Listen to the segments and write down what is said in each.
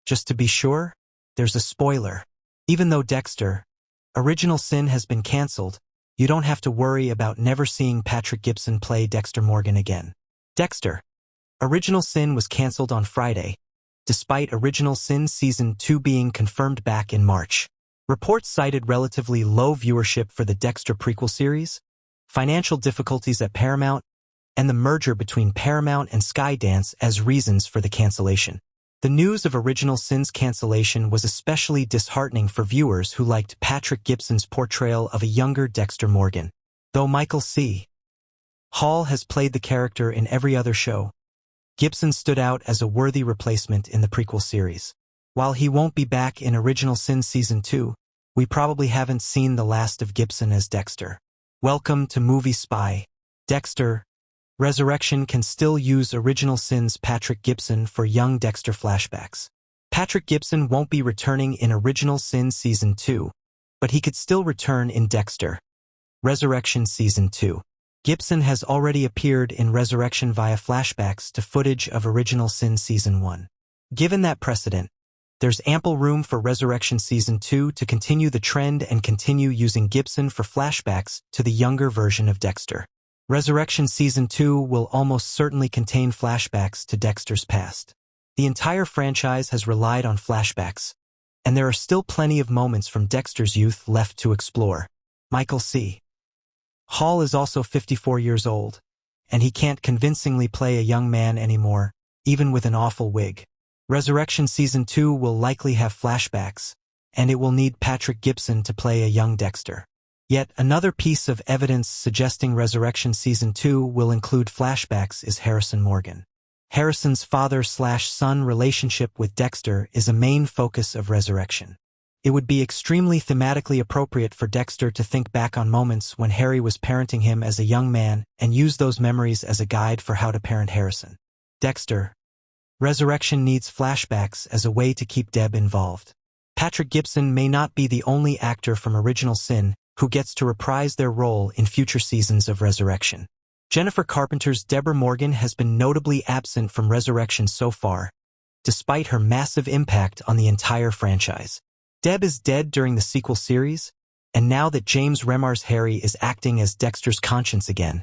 Just to be sure, there's a spoiler. Even though Dexter, Original Sin has been cancelled, you don't have to worry about never seeing Patrick Gibson play Dexter Morgan again. Dexter, Original Sin was cancelled on Friday, despite Original Sin Season 2 being confirmed back in March. Reports cited relatively low viewership for the Dexter prequel series, financial difficulties at Paramount, and the merger between Paramount and Skydance as reasons for the cancellation. The news of Original Sin's cancellation was especially disheartening for viewers who liked Patrick Gibson's portrayal of a younger Dexter Morgan. Though Michael C. Hall has played the character in every other show, Gibson stood out as a worthy replacement in the prequel series. While he won't be back in Original Sin Season 2, we probably haven't seen the last of Gibson as Dexter. Welcome to Movie Spy. Dexter, Resurrection can still use Original Sin's Patrick Gibson for young Dexter flashbacks. Patrick Gibson won't be returning in Original Sin Season 2, but he could still return in Dexter, Resurrection Season 2. Gibson has already appeared in Resurrection via flashbacks to footage of Original Sin Season 1. Given that precedent, there's ample room for Resurrection Season 2 to continue the trend and continue using Gibson for flashbacks to the younger version of Dexter. Resurrection Season 2 will almost certainly contain flashbacks to Dexter's past. The entire franchise has relied on flashbacks, and there are still plenty of moments from Dexter's youth left to explore. Michael C. Hall is also 54 years old, and he can't convincingly play a young man anymore, even with an awful wig. Resurrection Season 2 will likely have flashbacks, and it will need Patrick Gibson to play a young Dexter. Yet another piece of evidence suggesting Resurrection Season 2 will include flashbacks is Harrison Morgan. Harrison's father-slash-son relationship with Dexter is a main focus of Resurrection. It would be extremely thematically appropriate for Dexter to think back on moments when Harry was parenting him as a young man and use those memories as a guide for how to parent Harrison. Dexter, Resurrection needs flashbacks as a way to keep Deb involved. Patrick Gibson may not be the only actor from Original Sin who gets to reprise their role in future seasons of Resurrection. Jennifer Carpenter's Dexter Morgan has been notably absent from Resurrection so far, despite her massive impact on the entire franchise. Deb is dead during the sequel series, and now that James Remar's Harry is acting as Dexter's conscience again,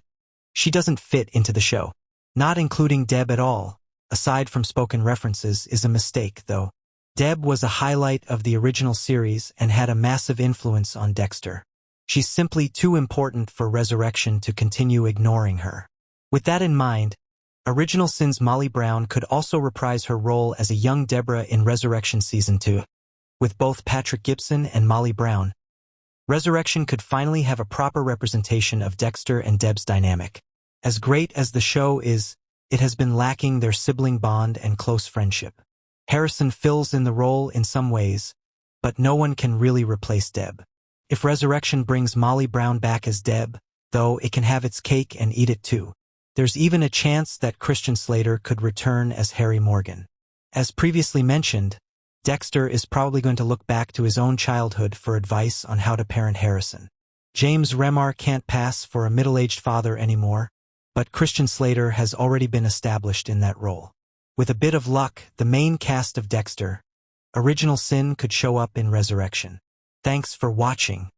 she doesn't fit into the show. Not including Deb at all, aside from spoken references, is a mistake, though. Deb was a highlight of the original series and had a massive influence on Dexter. She's simply too important for Resurrection to continue ignoring her. With that in mind, Original Sin's Molly Brown could also reprise her role as a young Deborah in Resurrection Season 2. With both Patrick Gibson and Molly Brown, Resurrection could finally have a proper representation of Dexter and Deb's dynamic. As great as the show is, it has been lacking their sibling bond and close friendship. Harrison fills in the role in some ways, but no one can really replace Deb. If Resurrection brings Molly Brown back as Deb, though, it can have its cake and eat it too. There's even a chance that Christian Slater could return as Harry Morgan. As previously mentioned, Dexter is probably going to look back to his own childhood for advice on how to parent Harrison. James Remar can't pass for a middle-aged father anymore, but Christian Slater has already been established in that role. With a bit of luck, the main cast of Dexter, Original Sin, could show up in Resurrection. Thanks for watching.